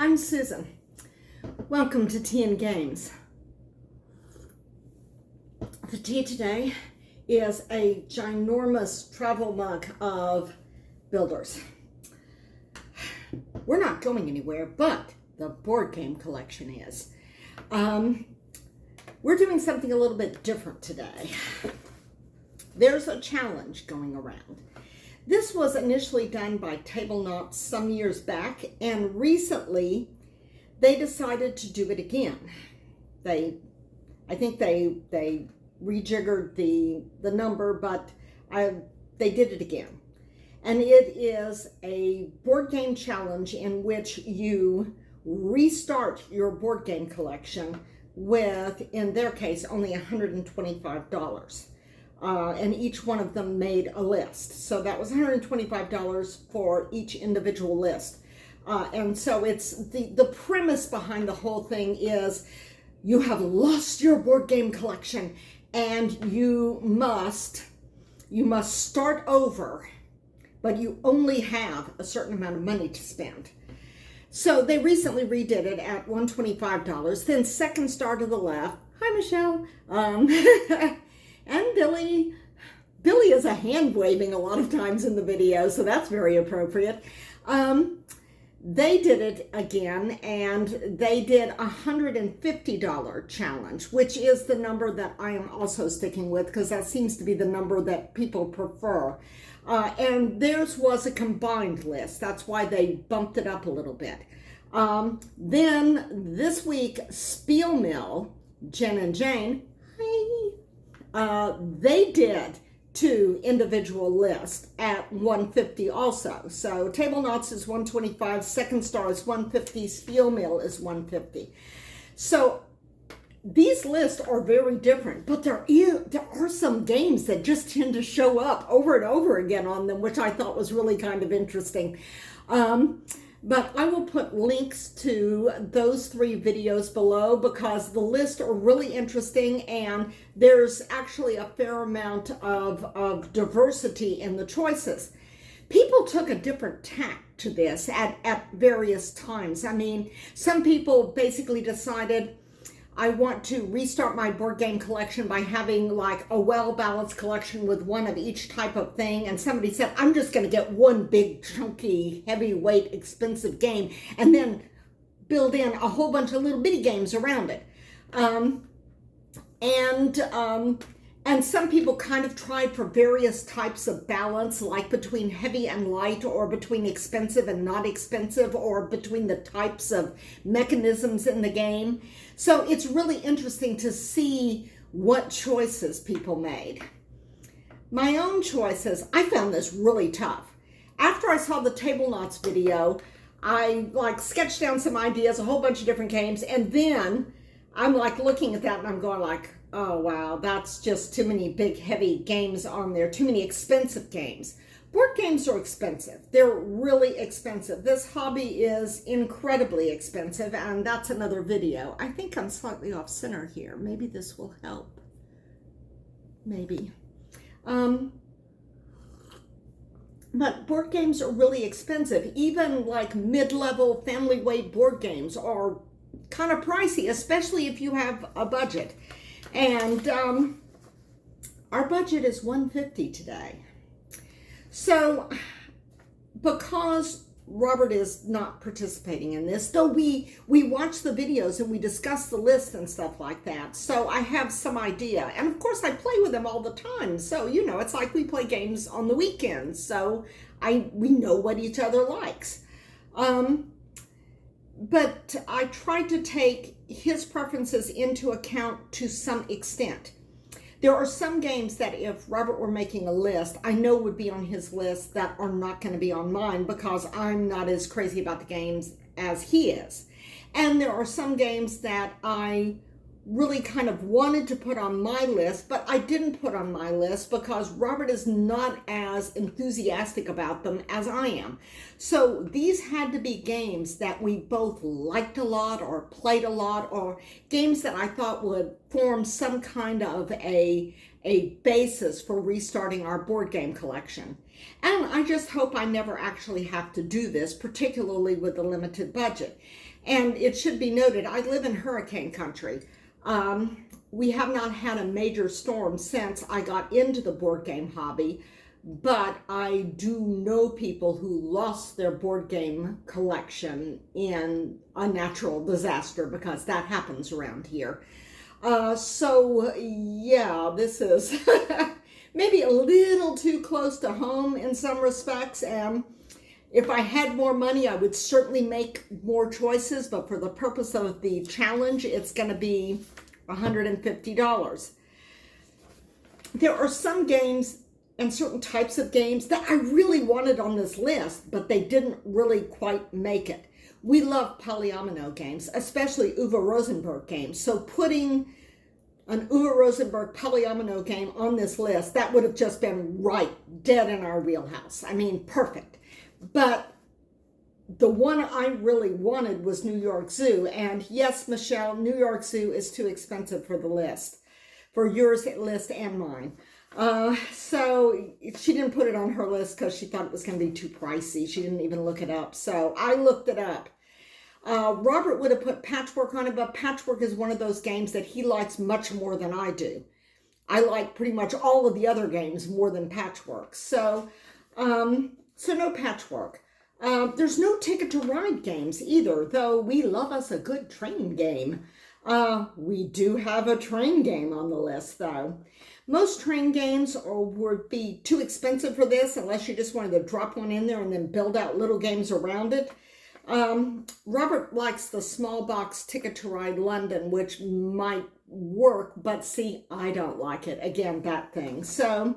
I'm Susan. Welcome to Tea and Games. The tea today is a ginormous travel mug of Builders. We're not going anywhere, but the board game collection is. We're doing something a little bit different today. There's a challenge going around. This was initially done by Tablenauts some years back, and recently they decided to do it again. I think they rejiggered the number, but they did it again. And it is a board game challenge in which you restart your board game collection with, in their case, only $125. And each one of them made a list. So that was $125 for each individual list. And so it's the premise behind the whole thing is you have lost your board game collection and you must start over, but you only have a certain amount of money to spend. So they recently redid it at $125. Then second star to the left. Hi, Michelle. And Billy. Billy is a hand waving a lot of times in the video, so that's very appropriate. They did it again, and they did a $150 challenge, which is the number that I am also sticking with because that seems to be the number that people prefer. And theirs was a combined list. That's why they bumped it up a little bit. Then this week, Spielmill, Jen and Jane, they did two individual lists at $150 also. So Tablenauts is $125, second star is $150, Spielmill is $150. So these lists are very different, but there are some games that just tend to show up over and over again on them, which I thought was really kind of interesting. But I will put links to those three videos below because the lists are really interesting and there's actually a fair amount of diversity in the choices. People took a different tack to this at various times. I mean, some people basically decided, I want to restart my board game collection by having like a well-balanced collection with one of each type of thing. And somebody said, I'm just going to get one big, chunky, heavyweight, expensive game and then build in a whole bunch of little bitty games around it. And some people kind of tried for various types of balance, like between heavy and light, or between expensive and not expensive, or between the types of mechanisms in the game. So it's really interesting to see what choices people made. My own choices, I found this really tough. After I saw the Tablenauts video, I sketched down some ideas, a whole bunch of different games, and then I'm looking at that and I'm going oh wow, that's just too many big heavy games on there, too many expensive games. Board games are expensive. They're really expensive. This hobby is incredibly expensive, and that's another video. I think I'm slightly off center here. Maybe this will help. Maybe. But board games are really expensive. Even mid-level family weight board games are kind of pricey, especially if you have a budget. And our budget is $150 today. So because Robert is not participating in this, though we watch the videos and we discuss the list and stuff like that, so I have some idea. And of course I play with him all the time, so it's like we play games on the weekends, so we know what each other likes. But I tried to take his preferences into account to some extent. There are some games that if Robert were making a list, I know would be on his list that are not going to be on mine because I'm not as crazy about the games as he is. And there are some games that I really kind of wanted to put on my list, but I didn't put on my list because Robert is not as enthusiastic about them as I am. So these had to be games that we both liked a lot or played a lot, or games that I thought would form some kind of a basis for restarting our board game collection. And I just hope I never actually have to do this, particularly with a limited budget. And it should be noted, I live in hurricane country. We have not had a major storm since I got into the board game hobby, but I do know people who lost their board game collection in a natural disaster, because that happens around here. So yeah, this is maybe a little too close to home in some respects. And if I had more money, I would certainly make more choices, but for the purpose of the challenge, it's going to be $150. There are some games and certain types of games that I really wanted on this list, but they didn't really quite make it. We love polyomino games, especially Uwe Rosenberg games. So putting an Uwe Rosenberg polyomino game on this list, that would have just been right, dead in our wheelhouse. I mean, perfect. But the one I really wanted was New York Zoo. And yes, Michelle, New York Zoo is too expensive for the list, for yours list and mine. So she didn't put it on her list because she thought it was going to be too pricey. She didn't even look it up. So I looked it up. Robert would have put Patchwork on it, but Patchwork is one of those games that he likes much more than I do. I like pretty much all of the other games more than Patchwork. So no Patchwork. There's no Ticket to Ride games either, though we love us a good train game. We do have a train game on the list, though. Most train games would be too expensive for this unless you just wanted to drop one in there and then build out little games around it. Robert likes the small box Ticket to Ride London, which might work, but see, I don't like it. Again, that thing. So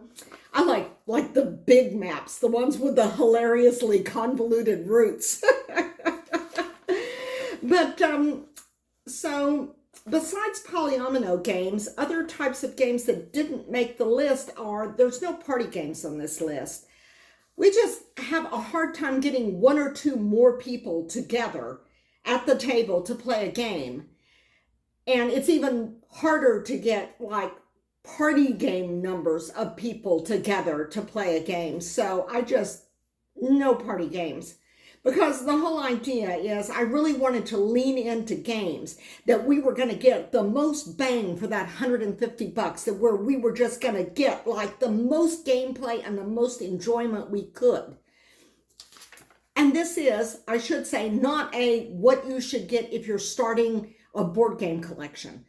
I like the big maps, the ones with the hilariously convoluted routes. But so besides polyomino games, other types of games that didn't make the list are, there's no party games on this list. We just have a hard time getting one or two more people together at the table to play a game. And it's even harder to get like party game numbers of people together to play a game. So no party games. Because the whole idea is I really wanted to lean into games that we were going to get the most bang for that $150, that where we were just going to get like the most gameplay and the most enjoyment we could. And this is, I should say, not a what you should get if you're starting a board game collection.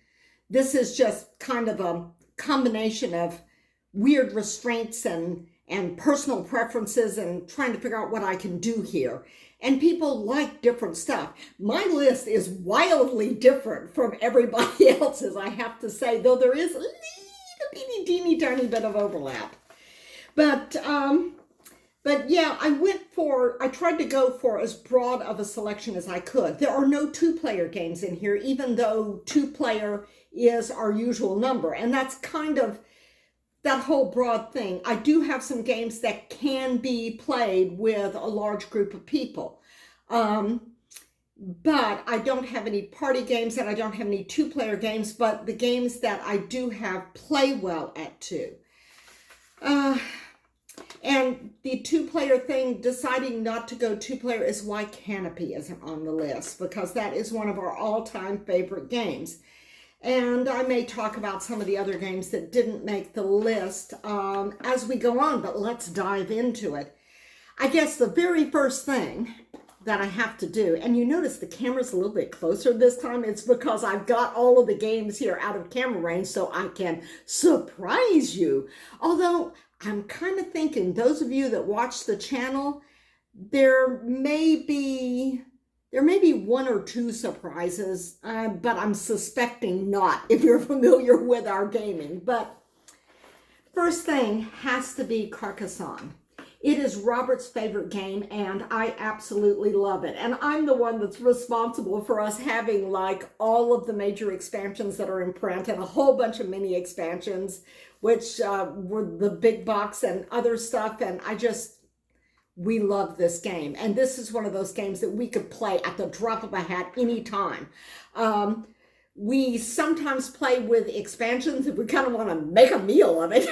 This is just kind of a combination of weird restraints and personal preferences and trying to figure out what I can do here. And people like different stuff. My list is wildly different from everybody else's, I have to say, though there is a little teeny tiny bit of overlap. But yeah, I tried to go for as broad of a selection as I could. There are no two-player games in here, even though two-player is our usual number. And that's kind of that whole broad thing. I do have some games that can be played with a large group of people. But I don't have any party games and I don't have any two-player games, but the games that I do have play well at two. And the two-player thing, deciding not to go two-player, is why Canopy isn't on the list, because that is one of our all-time favorite games. And I may talk about some of the other games that didn't make the list as we go on, but let's dive into it. I guess the very first thing that I have to do, and you notice the camera's a little bit closer this time, it's because I've got all of the games here out of camera range so I can surprise you. Although I'm kind of thinking, those of you that watch the channel, there may be one or two surprises, but I'm suspecting not if you're familiar with our gaming. But first thing has to be Carcassonne. It is Robert's favorite game, and I absolutely love it. And I'm the one that's responsible for us having like all of the major expansions that are in print and a whole bunch of mini expansions, which were the big box and other stuff. And we love this game. And this is one of those games that we could play at the drop of a hat anytime. We sometimes play with expansions if we kind of want to make a meal of it,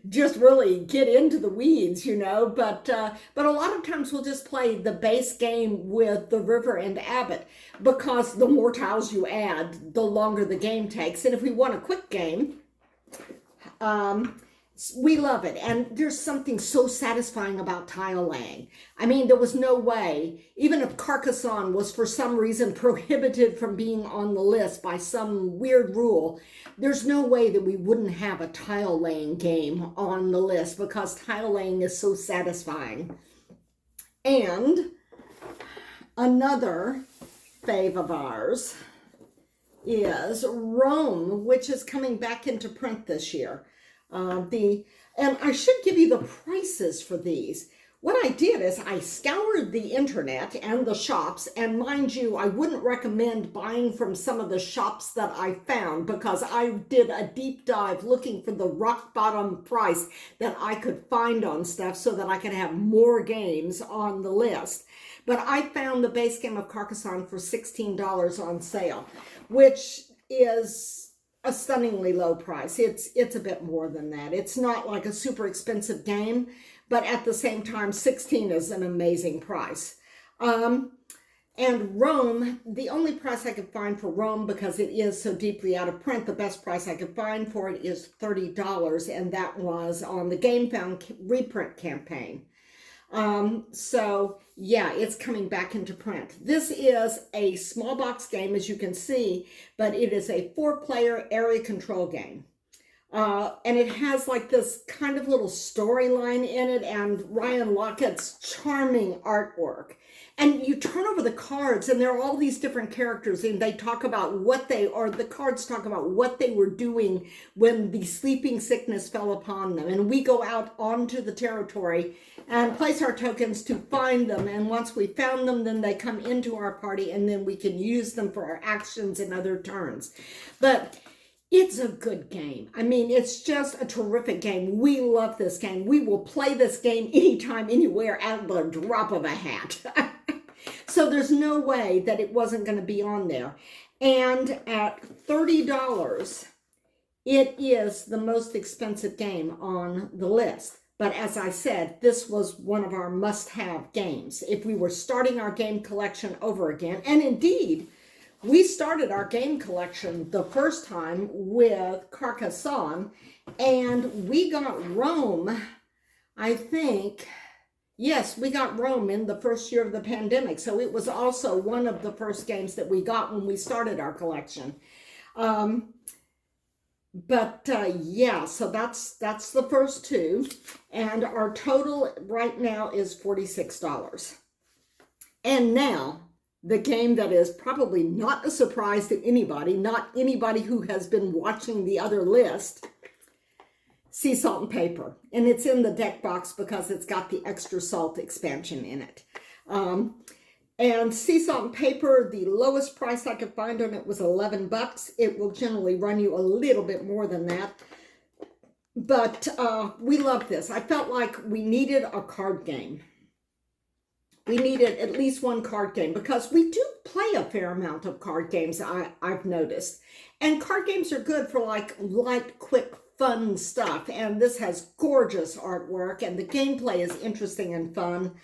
just really get into the weeds, but a lot of times we'll just play the base game with the river and abbot, because the more tiles you add, the longer the game takes. And if we want a quick game, we love it. And there's something so satisfying about tile laying. I mean, there was no way, even if Carcassonne was for some reason prohibited from being on the list by some weird rule, there's no way that we wouldn't have a tile laying game on the list, because tile laying is so satisfying. And another fave of ours is Rome, which is coming back into print this year. And I should give you the prices for these. What I did is I scoured the internet and the shops, and mind you, I wouldn't recommend buying from some of the shops that I found, because I did a deep dive looking for the rock bottom price that I could find on stuff so that I could have more games on the list. But I found the base game of Carcassonne for $16 on sale, which is a stunningly low price. It's a bit more than that. It's not like a super expensive game, but at the same time, 16 is an amazing price. And Rome, the only price I could find for Rome, because it is so deeply out of print, the best price I could find for it is $30, and that was on the GameFound reprint campaign. So yeah, it's coming back into print. This is a small box game, as you can see, but it is a 4-player area control game. And it has like this kind of little storyline in it, and Ryan Lockett's charming artwork. And you turn over the cards, and there are all these different characters, and they talk about the cards talk about what they were doing when the sleeping sickness fell upon them. And we go out onto the territory and place our tokens to find them. And once we found them, then they come into our party, and then we can use them for our actions and other turns. But it's a good game. I mean, it's just a terrific game. We love this game. We will play this game anytime, anywhere, at the drop of a hat. So there's no way that it wasn't going to be on there. And at $30, it is the most expensive game on the list. But as I said, this was one of our must-have games if we were starting our game collection over again. And indeed, we started our game collection the first time with Carcassonne, and we got Rome, I think. Yes, we got Rome in the first year of the pandemic, so it was also one of the first games that we got when we started our collection. Yeah, so that's the first two, and our total right now is $46. And now, the game that is probably not a surprise to anybody, not anybody who has been watching the other list, Sea Salt and Paper. And it's in the deck box because it's got the extra salt expansion in it. And Sea Salt and Paper, the lowest price I could find on it was $11. It will generally run you a little bit more than that. But we love this. I felt like we needed a card game. We needed at least one card game, because we do play a fair amount of card games, I've noticed. And card games are good for like light, quick, fun stuff. And this has gorgeous artwork, and the gameplay is interesting and fun.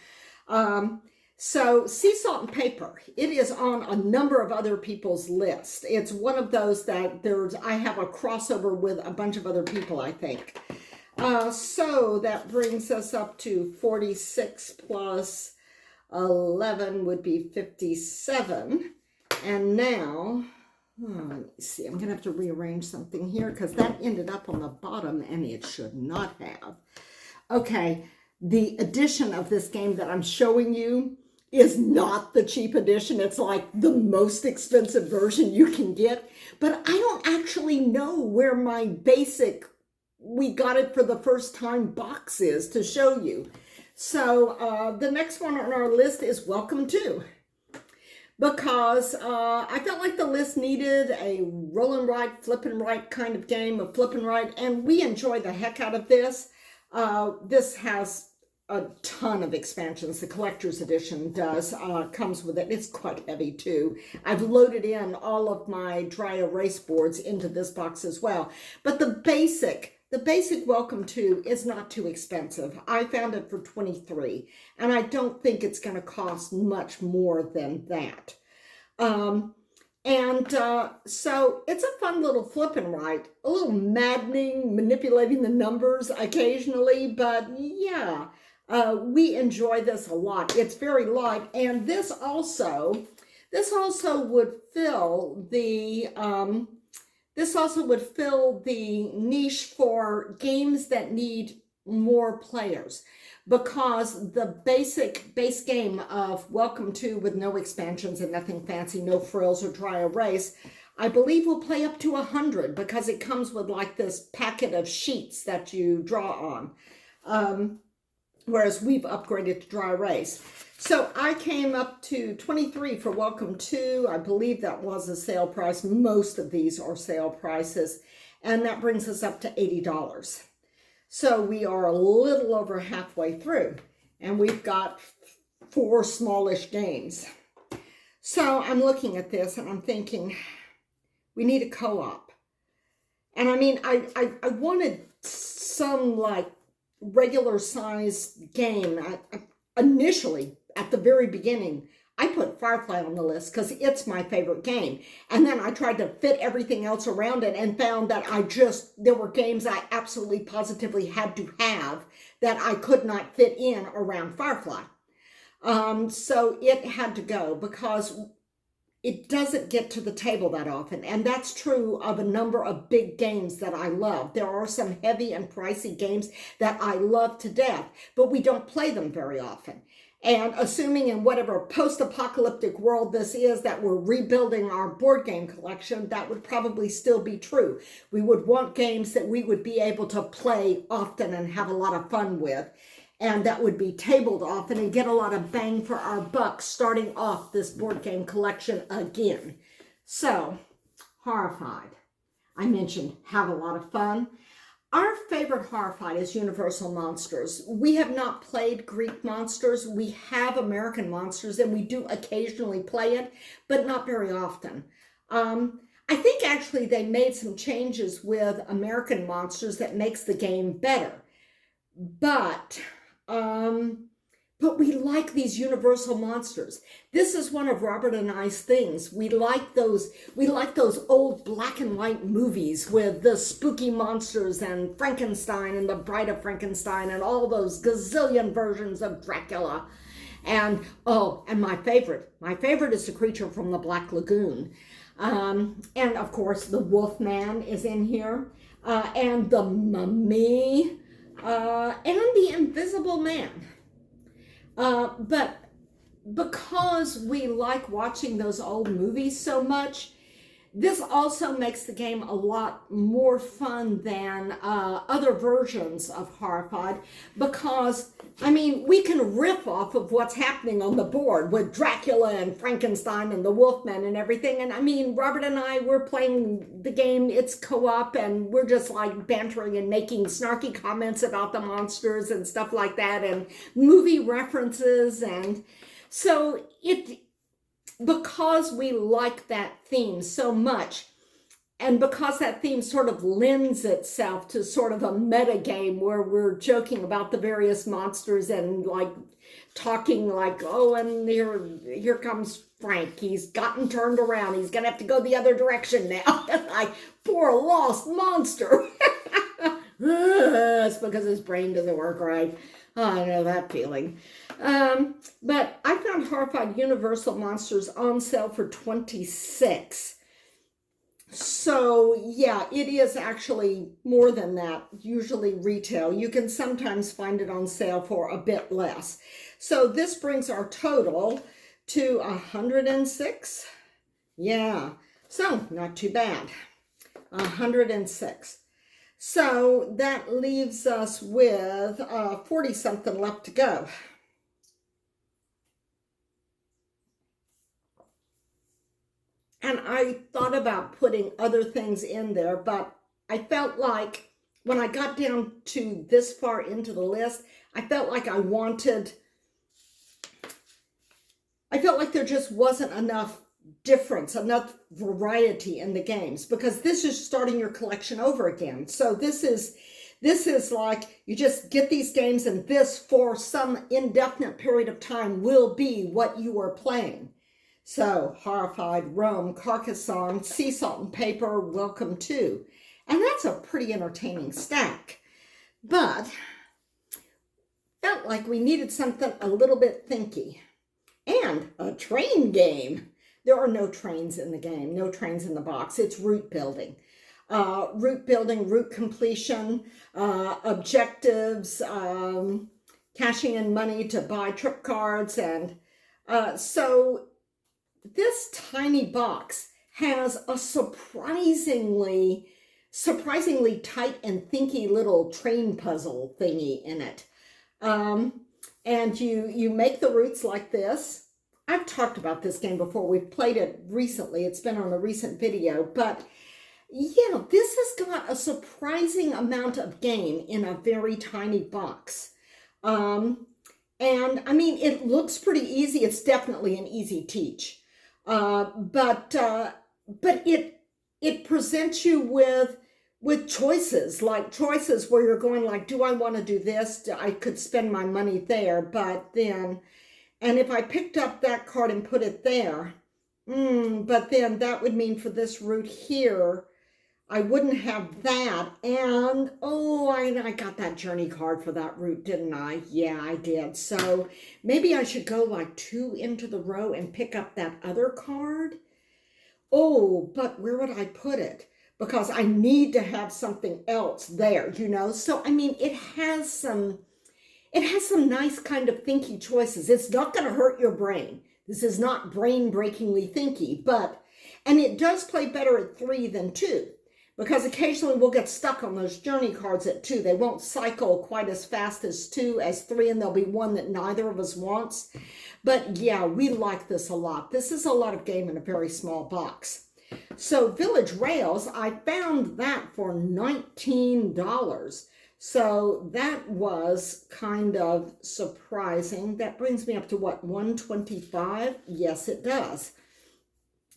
So Sea Salt and Paper, it is on a number of other people's lists. It's one of those that I have a crossover with a bunch of other people, I think. So that brings us up to 46 plus 11 would be 57. And now, let me see, I'm going to have to rearrange something here because that ended up on the bottom and it should not have. Okay, the edition of this game that I'm showing you is not the cheap edition. It's like the most expensive version you can get. But I don't actually know where my basic, we got it for the first time box is to show you. So the next one on our list is Welcome To, because I felt like the list needed a roll and write, flip and write kind of game, of flip and write, and we enjoy the heck out of this. This has a ton of expansions. The collector's edition does, comes with it. It's quite heavy too. I've loaded in all of my dry erase boards into this box as well. But the basic Welcome To is not too expensive. I found it for $23, and I don't think it's going to cost much more than that. So it's a fun little flip and write, a little maddening, manipulating the numbers occasionally, but yeah, we enjoy this a lot. It's very light, and this also would fill the niche for games that need more players, because the base game of Welcome To, with no expansions and nothing fancy, no frills or dry erase, I believe will play up to 100, because it comes with like this packet of sheets that you draw on, whereas we've upgraded to dry erase. So I came up to 23 for Welcome To. I believe that was a sale price. Most of these are sale prices, and that brings us up to $80. So we are a little over halfway through, and we've got 4 smallish games. So I'm looking at this and I'm thinking, we need a co-op. And I mean, I wanted some like regular size game. Initially, at the very beginning, I put Firefly on the list because it's my favorite game. And then I tried to fit everything else around it and found that there were games I absolutely positively had to have that I could not fit in around Firefly. So it had to go, because it doesn't get to the table that often. And that's true of a number of big games that I love. There are some heavy and pricey games that I love to death, but we don't play them very often. And assuming in whatever post-apocalyptic world this is that we're rebuilding our board game collection, that would probably still be true. We would want games that we would be able to play often and have a lot of fun with, and that would be tabled often and get a lot of bang for our buck starting off this board game collection again. So, Horrified. I mentioned have a lot of fun. Our favorite Horrified is Universal Monsters. We have not played Greek Monsters. We have American Monsters, and we do occasionally play it, but not very often. I think actually they made some changes with American Monsters that makes the game better. But we like these Universal Monsters. This is one of Robert and I's things. We like those old black and white movies with the spooky monsters and Frankenstein and the Bride of Frankenstein and all those gazillion versions of Dracula. And my favorite is the creature from the Black Lagoon. And of course the Wolfman is in here, and the Mummy, and the Invisible Man. But because we like watching those old movies so much, this also makes the game a lot more fun than other versions of Horrified, because, I mean, we can riff off of what's happening on the board with Dracula and Frankenstein and the Wolfman and everything. And I mean, Robert and I, we're playing the game, it's co-op, and we're just like bantering and making snarky comments about the monsters and stuff like that, and movie references. And so because we like that theme so much, and because that theme sort of lends itself to sort of a meta game where we're joking about the various monsters and like talking like, oh, and here comes Frank. He's gotten turned around. He's gonna have to go the other direction now. Like, poor lost monster. It's because his brain doesn't work right. Oh, I know that feeling. But I found Horrified Universal Monsters on sale for $26. So yeah, it is actually more than that, usually retail. You can sometimes find it on sale for a bit less. So this brings our total to 106. Yeah, so not too bad. 106. So that leaves us with 40-something left to go. And I thought about putting other things in there, but I felt like when I got down to this far into the list, I felt like there just wasn't enough difference, enough variety in the games, because this is starting your collection over again. So this is like you just get these games, and this for some indefinite period of time will be what you are playing. So Horrified, Rome, Carcassonne, Sea Salt and Paper, Welcome To. And that's a pretty entertaining stack. But felt like we needed something a little bit thinky. And a train game. There are no trains in the game, no trains in the box. It's route building. Route completion, objectives, cashing in money to buy trip cards. And so this tiny box has a surprisingly tight and thinky little train puzzle thingy in it. And you make the routes like this. I've talked about this game before. We've played it recently. It's been on a recent video. But, yeah, this has got a surprising amount of game in a very tiny box. And, I mean, it looks pretty easy. It's definitely an easy teach. But it presents you with choices where you're going like, do I want to do this? I could spend my money there, and if I picked up that card and put it there, but then that would mean for this route here, I wouldn't have that. And, oh, I got that journey card for that route, didn't I? Yeah, I did. So maybe I should go like 2 into the row and pick up that other card. Oh, but where would I put it? Because I need to have something else there, you know? So, I mean, it has some nice kind of thinky choices. It's not going to hurt your brain. This is not brain-breakingly thinky, and it does play better at 3 than 2, because occasionally we'll get stuck on those journey cards at 2. They won't cycle quite as fast as 2, as 3, and there'll be one that neither of us wants. But yeah, we like this a lot. This is a lot of game in a very small box. So Village Rails, I found that for $19. So that was kind of surprising. That brings me up to what, $125? Yes, it does.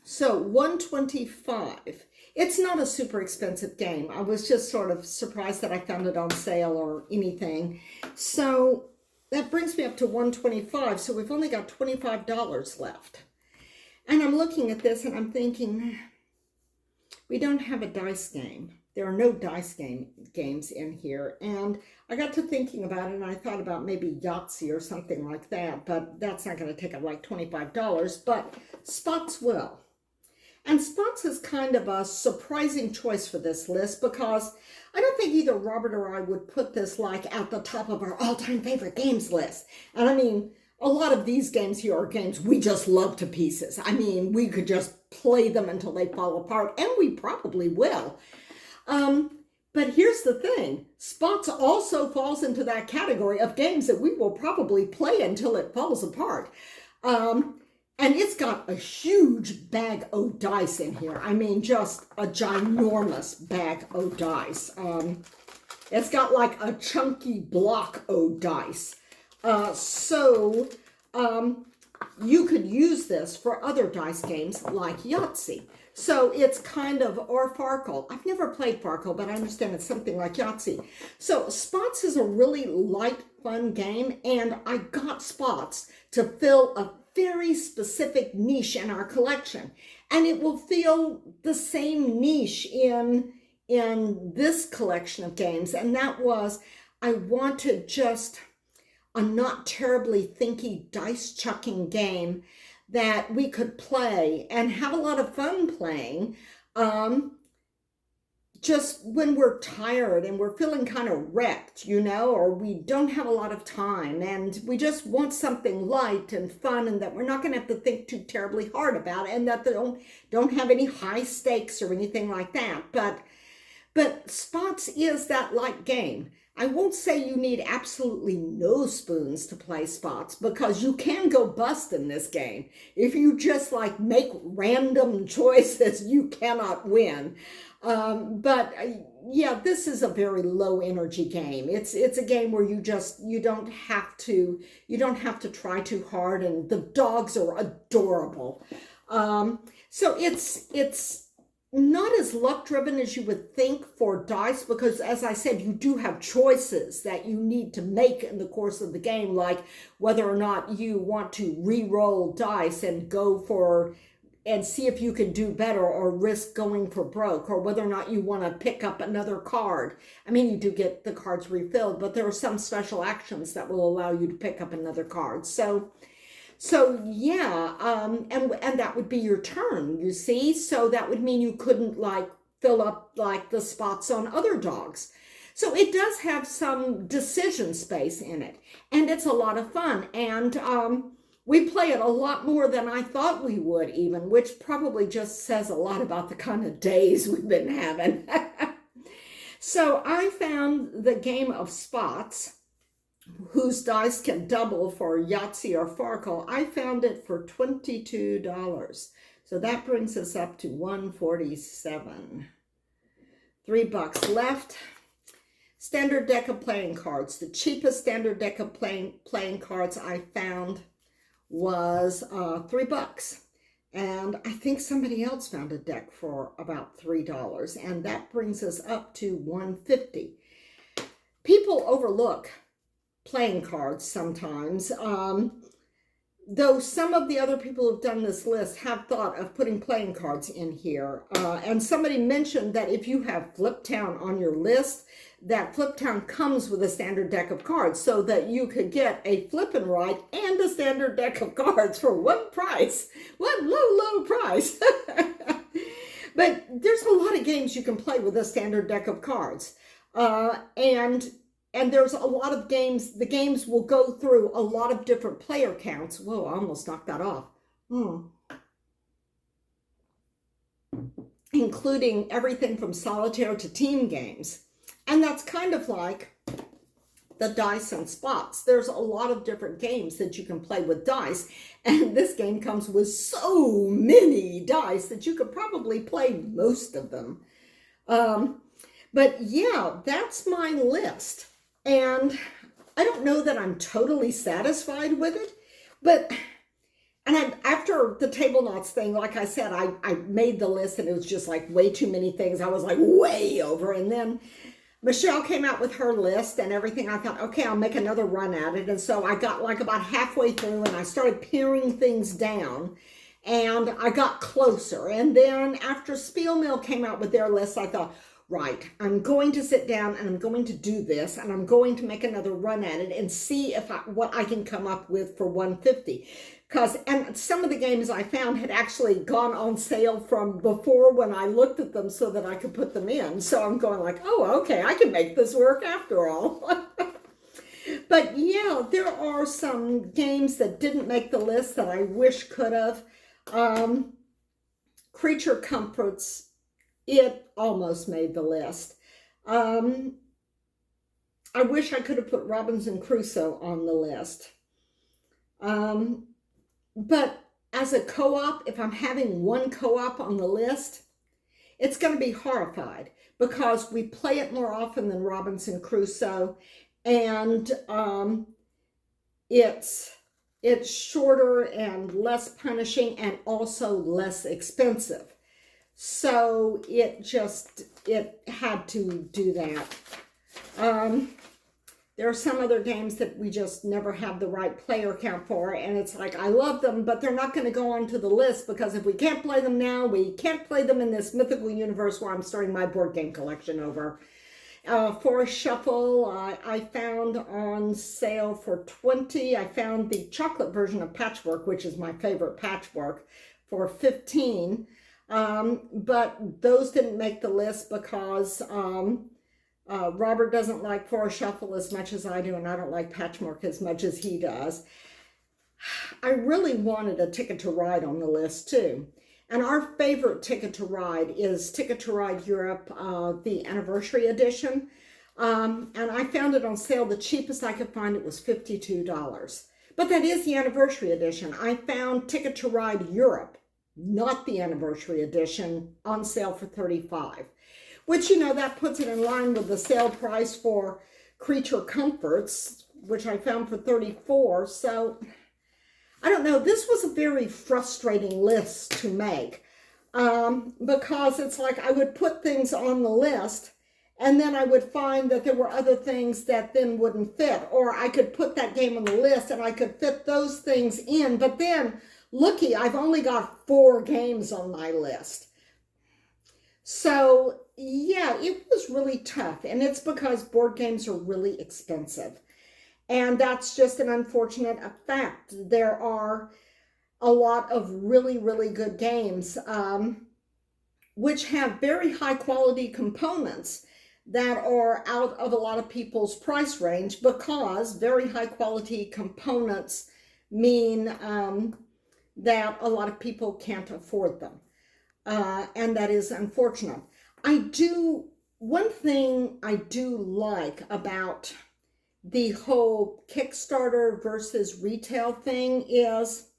So $125. It's not a super expensive game. I was just sort of surprised that I found it on sale or anything. So that brings me up to $125. So we've only got $25 left. And I'm looking at this and I'm thinking, we don't have a dice game. There are no dice games in here. And I got to thinking about it, and I thought about maybe Yahtzee or something like that, but that's not going to take up like $25, but Spots will. And Spots is kind of a surprising choice for this list, because I don't think either Robert or I would put this like at the top of our all-time favorite games list. And I mean, a lot of these games here are games we just love to pieces. I mean, we could just play them until they fall apart, and we probably will. But here's the thing. Spots also falls into that category of games that we will probably play until it falls apart. And it's got a huge bag of dice in here. I mean, just a ginormous bag of dice. It's got like a chunky block of dice. So you could use this for other dice games like Yahtzee. So it's kind of, or Farkle. I've never played Farkle, but I understand it's something like Yahtzee. So Spots is a really light, fun game, and I got Spots to fill a very specific niche in our collection. And it will fill the same niche in this collection of games, and that was, I wanted just a not terribly thinky dice chucking game that we could play and have a lot of fun playing, just when we're tired and we're feeling kind of wrecked, you know, or we don't have a lot of time and we just want something light and fun and that we're not going to have to think too terribly hard about it, and that they don't have any high stakes or anything like that. But Spots is that light game. I won't say you need absolutely no spoons to play Spots, because you can go bust in this game. If you just like make random choices, you cannot win. Yeah, this is a very low energy game. It's a game where you don't have to try too hard, and the dogs are adorable. So it's not as luck driven as you would think for dice, because as I said, you do have choices that you need to make in the course of the game, like whether or not you want to re-roll dice and go for and see if you can do better, or risk going for broke, or whether or not you want to pick up another card. I mean, you do get the cards refilled, but there are some special actions that will allow you to pick up another card. So yeah, and that would be your turn, you see? So that would mean you couldn't like fill up like the spots on other dogs. So it does have some decision space in it, and it's a lot of fun. And we play it a lot more than I thought we would even, which probably just says a lot about the kind of days we've been having. So I found the game of spots, whose dice can double for Yahtzee or Farkle. I found it for $22. So that brings us up to $147. $3 left. Standard deck of playing cards. The cheapest standard deck of playing cards I found was $3. And I think somebody else found a deck for about $3. And that brings us up to $150. People overlook playing cards sometimes, though some of the other people who've done this list have thought of putting playing cards in here. And somebody mentioned that if you have Flip Town on your list, that Flip Town comes with a standard deck of cards, so that you could get a flip and ride and a standard deck of cards for one price. One low price. But there's a lot of games you can play with a standard deck of cards. And there's a lot of games. The games will go through a lot of different player counts. Whoa, I almost knocked that off. Including everything from solitaire to team games. And that's kind of like the dice and spots. There's a lot of different games that you can play with dice. And this game comes with so many dice that you could probably play most of them. But yeah, that's my list. And I don't know that I'm totally satisfied with it, but, after the Tablenauts thing, like I said, I made the list and it was just like way too many things. I was like way over. And then Michelle came out with her list and everything. I thought, okay, I'll make another run at it. And so I got like about halfway through and I started paring things down and I got closer. And then after Spielmill came out with their list, I thought, right, I'm going to sit down and I'm going to do this and I'm going to make another run at it and see what I can come up with for $150. And some of the games I found had actually gone on sale from before when I looked at them so that I could put them in. So I'm going like, oh, okay, I can make this work after all. But yeah, there are some games that didn't make the list that I wish could have. Creature Comforts, it almost made the list. I wish I could have put Robinson Crusoe on the list. But as a co-op, if I'm having one co-op on the list, it's going to be Horrified, because we play it more often than Robinson Crusoe, and it's shorter and less punishing and also less expensive. So it had to do that. There are some other games that we just never have the right player count for, and it's like, I love them, but they're not going to go onto the list, because if we can't play them now, we can't play them in this mythical universe where I'm starting my board game collection over. For a Shuffle, I found on sale for $20. I found the chocolate version of Patchwork, which is my favorite patchwork, for $15. But those didn't make the list because Robert doesn't like For a Shuffle as much as I do, and I don't like Patchwork as much as he does. I really wanted a Ticket to Ride on the list too. And our favorite Ticket to Ride is Ticket to Ride Europe, the Anniversary Edition. And I found it on sale. The cheapest I could find it was $52. But that is the Anniversary Edition. I found Ticket to Ride Europe not the anniversary edition, on sale for $35, which, you know, that puts it in line with the sale price for Creature Comforts, which I found for $34. So I don't know. This was a very frustrating list to make, because it's like I would put things on the list and then I would find that there were other things that then wouldn't fit, or I could put that game on the list and I could fit those things in, but then looky, I've only got 4 games on my list. So yeah, it was really tough, and it's because board games are really expensive. And that's just an unfortunate fact. There are a lot of really, really good games, which have very high quality components that are out of a lot of people's price range, because very high quality components mean that a lot of people can't afford them. And that is unfortunate. One thing I do like about the whole Kickstarter versus retail thing is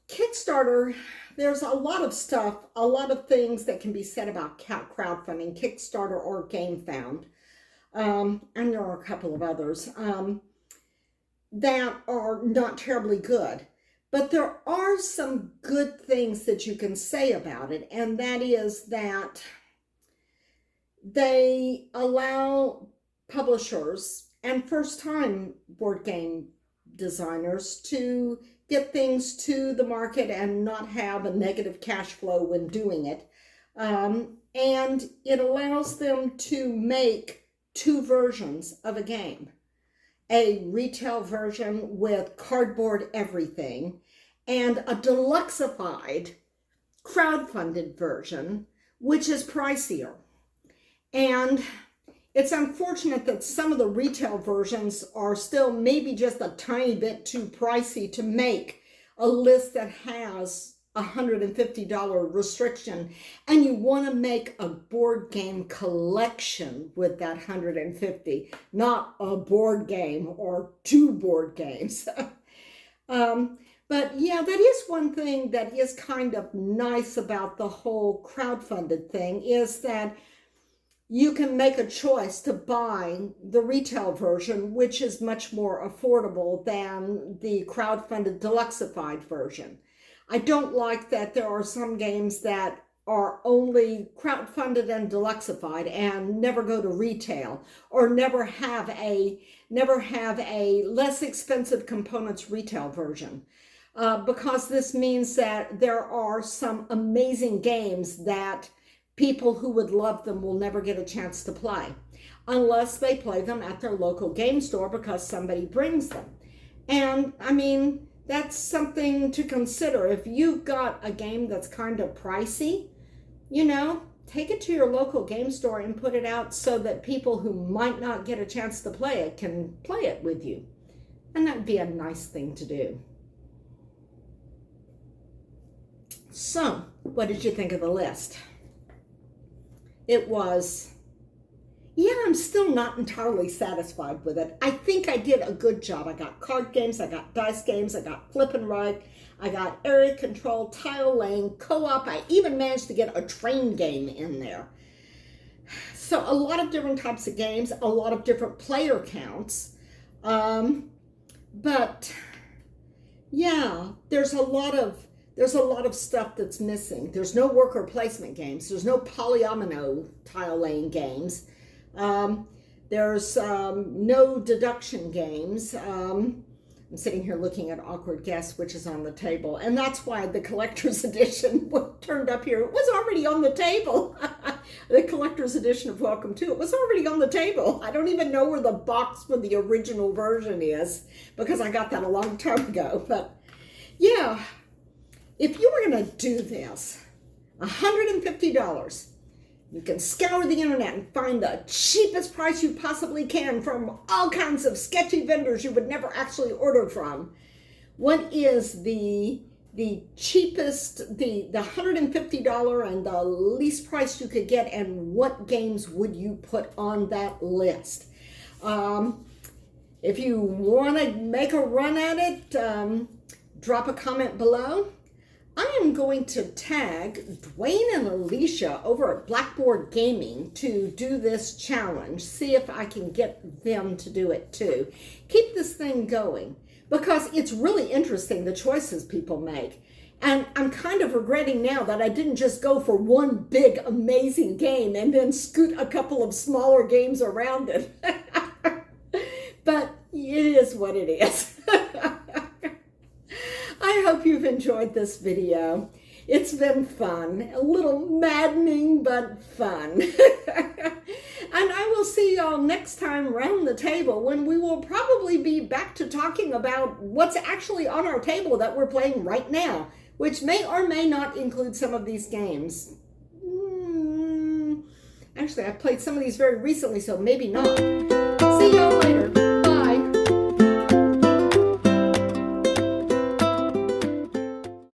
Kickstarter, there's a lot of stuff, a lot of things that can be said about crowdfunding, Kickstarter or GameFound, and there are a couple of others that are not terribly good. But there are some good things that you can say about it, and that is that they allow publishers and first-time board game designers to get things to the market and not have a negative cash flow when doing it. And it allows them to make 2 versions of a game. A retail version with cardboard everything, and a deluxeified crowdfunded version, which is pricier. And it's unfortunate that some of the retail versions are still maybe just a tiny bit too pricey to make a list that has a $150 restriction, and you want to make a board game collection with that $150, not a board game or 2 board games. But yeah, that is one thing that is kind of nice about the whole crowdfunded thing, is that you can make a choice to buy the retail version, which is much more affordable than the crowdfunded deluxeified version. I don't like that there are some games that are only crowdfunded and deluxeified and never go to retail, or never have a less expensive components retail version. Because this means that there are some amazing games that people who would love them will never get a chance to play unless they play them at their local game store because somebody brings them. And I mean, that's something to consider. If you've got a game that's kind of pricey, you know, take it to your local game store and put it out so that people who might not get a chance to play it can play it with you. And that would be a nice thing to do. So, what did you think of the list? It was, yeah, I'm still not entirely satisfied with it. I think I did a good job. I got card games, I got dice games, I got flip and write, I got area control, tile laying, co-op. I even managed to get a train game in there. So a lot of different types of games, a lot of different player counts. But yeah, there's a lot of stuff that's missing. There's no worker placement games. There's no polyomino tile laying games. There's no deduction games. I'm sitting here looking at Awkward Guess, which is on the table. And that's why the collector's edition turned up here. It was already on the table. The collector's edition of Welcome To. It was already on the table. I don't even know where the box for the original version is, because I got that a long time ago. But yeah, if you were going to do this, $150, you can scour the internet and find the cheapest price you possibly can from all kinds of sketchy vendors you would never actually order from. What is the cheapest, the $150 and the least price you could get, and what games would you put on that list? If you want to make a run at it, drop a comment below. I am going to tag Dwayne and Alicia over at Blackboard Gaming to do this challenge. See if I can get them to do it too. Keep this thing going because it's really interesting, the choices people make. And I'm kind of regretting now that I didn't just go for one big, amazing game and then scoot a couple of smaller games around it. But it is what it is. I hope you've enjoyed this video. It's been fun, a little maddening, but fun. And I will see y'all next time around the table when we will probably be back to talking about what's actually on our table that we're playing right now, which may or may not include some of these games. Actually, I played some of these very recently, so maybe not. See y'all later.